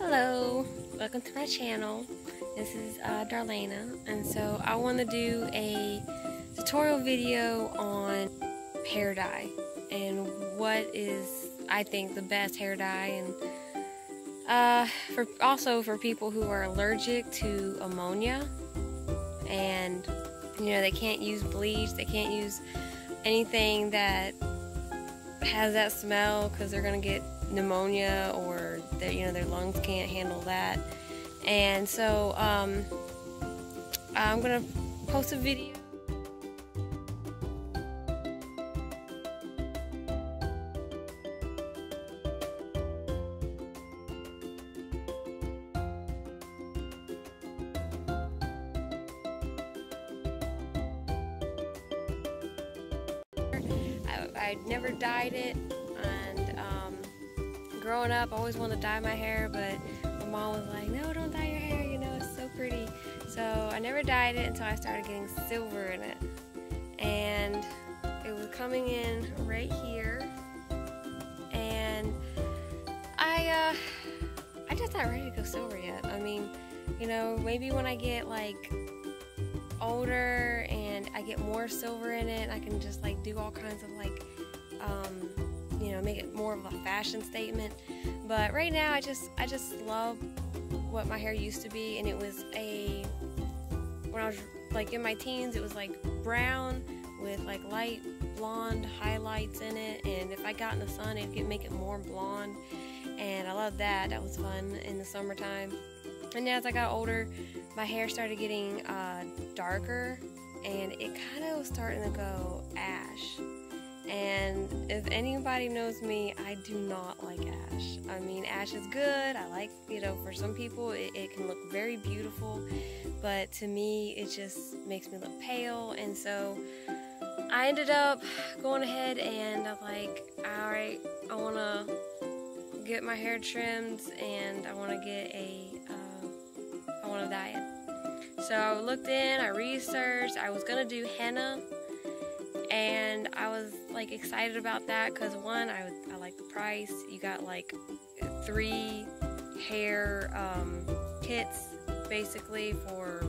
Hello, welcome to my channel. This is Darlena, and so I want to do a tutorial video on hair dye and what is, I think, the best hair dye, and also for people who are allergic to ammonia and they can't use bleach, they can't use anything that has that smell because they're gonna get pneumonia, or their lungs can't handle that. And so I'm gonna post a video. I'd never dyed it, and growing up I always wanted to dye my hair, but my mom was like, no, don't dye your hair, it's so pretty. So I never dyed it until I started getting silver in it, and it was coming in right here, and I just not ready to go silver yet. I mean, maybe when I get like older and I get more silver in it, I can just like do all kinds of like make it more of a fashion statement. But right now I just love what my hair used to be, and it was when I was like in my teens, it was like brown with like light blonde highlights in it, and if I got in the sun it'd make it more blonde, and I loved that. That was fun in the summertime. And as I got older, my hair started getting darker, and it kind of was starting to go ash. And if anybody knows me, I do not like ash. I mean, ash is good. I like, for some people it can look very beautiful, but to me it just makes me look pale. And so I ended up going ahead and I'm like, alright, I want to get my hair trimmed, and I want to get I want to dye it. So I looked in, I researched, I was going to do henna, and I was like excited about that because one, I like the price. You got like 3 hair kits basically for,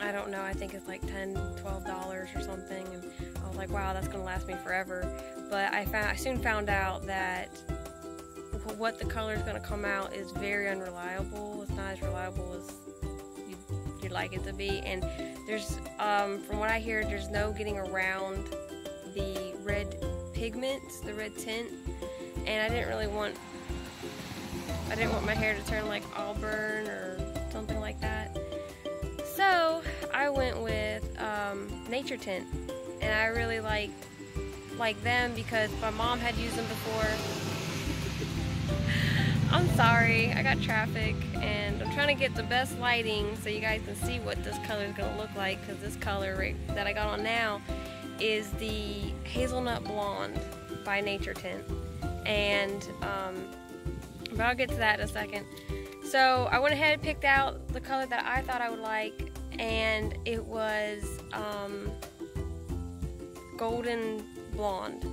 I don't know, I think it's like $10–12 or something, and I was like, wow, that's gonna last me forever. But I soon found out that what the color is gonna come out is very unreliable. It's not as reliable as you'd like it to be, and there's from what I hear, there's no getting around the red pigments, the red tint, and I didn't want my hair to turn like auburn or something like that. So I went with Naturtint, and I really like them because my mom had used them before. I'm sorry, I got traffic, and I'm trying to get the best lighting so you guys can see what this color is going to look like, because this color that I got on now is the Hazelnut Blonde by Naturtint. And but I'll get to that in a second. So I went ahead and picked out the color that I thought I would like, and it was golden blonde.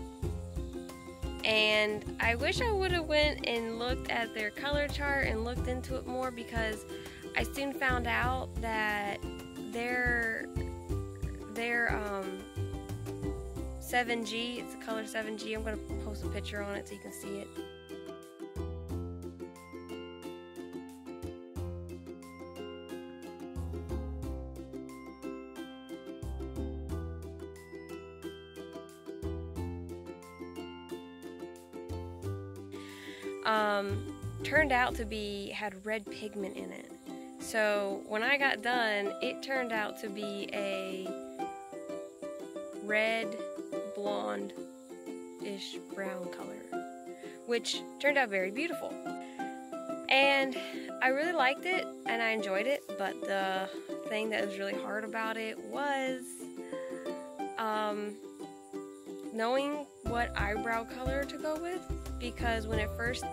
And I wish I would have went and looked at their color chart and looked into it more, because I soon found out that their 7G, it's the color 7G. I'm going to post a picture on it so you can see it. Turned out to had red pigment in it. So when I got done, it turned out to be a red blonde-ish brown color, which turned out very beautiful. And I really liked it and I enjoyed it, but the thing that was really hard about it was knowing what eyebrow color to go with, because when I first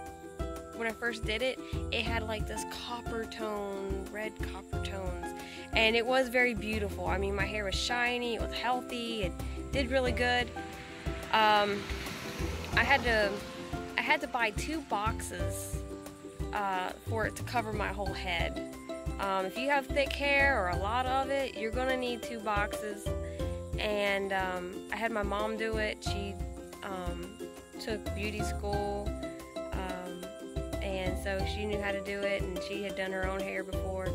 did it, it had like this copper tone, red copper tones, and it was very beautiful. I mean, my hair was shiny, it was healthy, it did really good. I had to buy 2 boxes for it to cover my whole head. If you have thick hair or a lot of it, you're gonna need 2 boxes. And I had my mom do it. She took beauty school, and so she knew how to do it, and she had done her own hair before.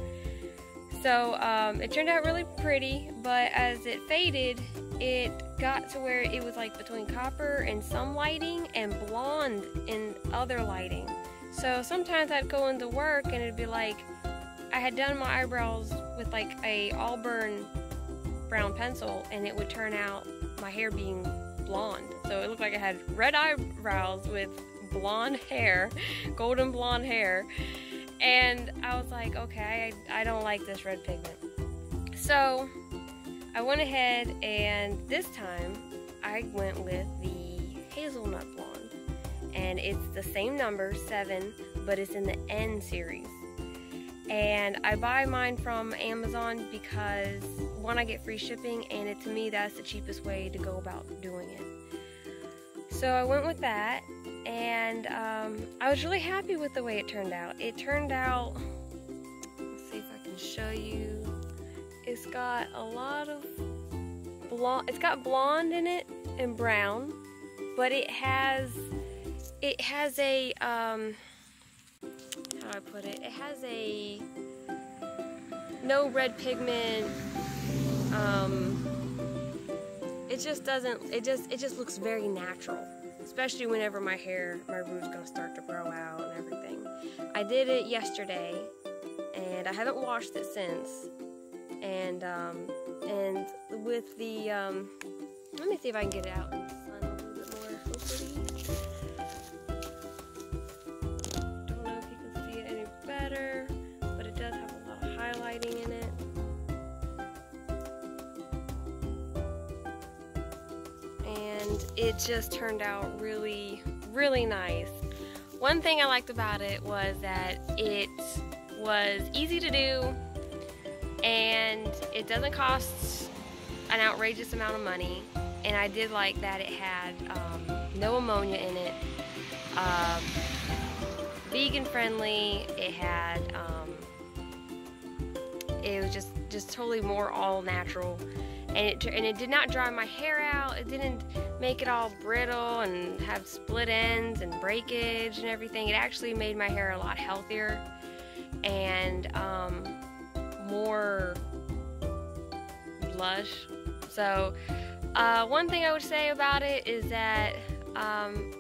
So it turned out really pretty, but as it faded, it got to where it was like between copper and some lighting and blonde in other lighting. So sometimes I'd go into work and it'd be like I had done my eyebrows with like a auburn brown pencil, and it would turn out my hair being blonde. So it looked like I had red eyebrows with blonde hair, golden blonde hair. And I was like, okay, I don't like this red pigment. So I went ahead, and this time I went with the Hazelnut blonde. And it's the same number, 7, but it's in the N series. And I buy mine from Amazon because, one, I get free shipping, and to me that's the cheapest way to go about doing it. So I went with that, and I was really happy with the way it turned out. It turned out, let's see if I can show you, it's got a lot of blonde, it's got blonde in it and brown, but it has a, how do I put it? It has a no red pigment. It just doesn't. It just looks very natural, especially whenever my root's gonna start to grow out and everything. I did it yesterday, and I haven't washed it since. And with the let me see if I can get it out in the sun a little bit more. Hopefully. Don't know if you can see it any better, but it does have a lot of highlighting in it. And it just turned out really, really nice. One thing I liked about it was that it was easy to do, and it doesn't cost an outrageous amount of money. And I did like that it had no ammonia in it, vegan friendly. It had it was just totally more all natural, and it did not dry my hair out. It didn't make it all brittle and have split ends and breakage and everything. It actually made my hair a lot healthier and more lush. So one thing I would say about it is that I'm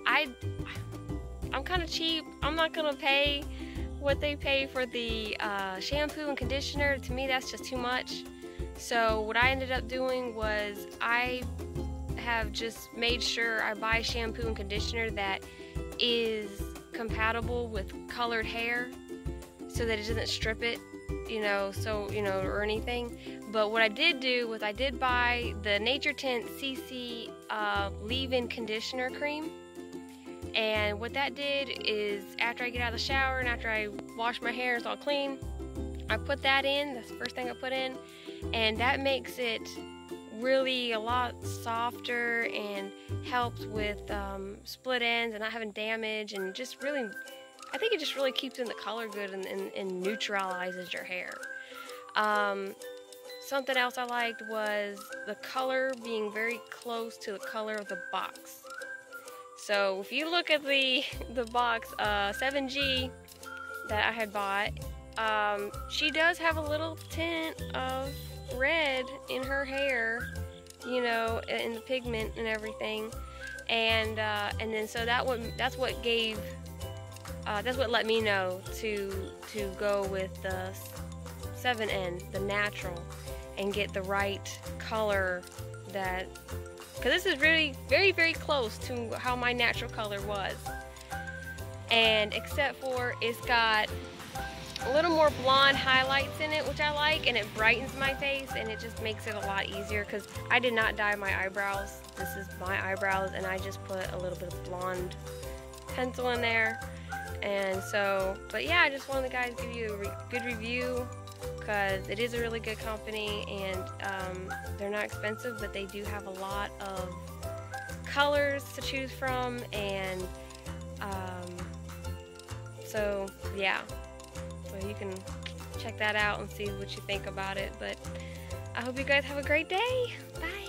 kind of cheap. I'm not gonna pay what they pay for the shampoo and conditioner. To me, that's just too much. So what I ended up doing was I have just made sure I buy shampoo and conditioner that is compatible with colored hair, so that it doesn't strip it, or anything. But what I did do was I did buy the Naturtint CC leave-in conditioner cream. And what that did is, after I get out of the shower and after I wash my hair, it's all clean, I put that in. That's the first thing I put in. And that makes it really a lot softer and helps with split ends and not having damage, and just really, I think it just really keeps in the color good and neutralizes your hair. Something else I liked was the color being very close to the color of the box. So if you look at the box 7G that I had bought, she does have a little tint of red in her hair, in the pigment and everything, and then so that's what let me know to go with the 7N, the natural, and get the right color, that because this is really very, very close to how my natural color was. And except for it's got a little more blonde highlights in it, which I like, and it brightens my face, and it just makes it a lot easier, because I did not dye my eyebrows. This is my eyebrows, and I just put a little bit of blonde pencil in there. And so, but yeah, I just wanted the guys to give you a good review, because it is a really good company, and they're not expensive, but they do have a lot of colors to choose from, and So yeah, so you can check that out and see what you think about it. But I hope you guys have a great day. Bye.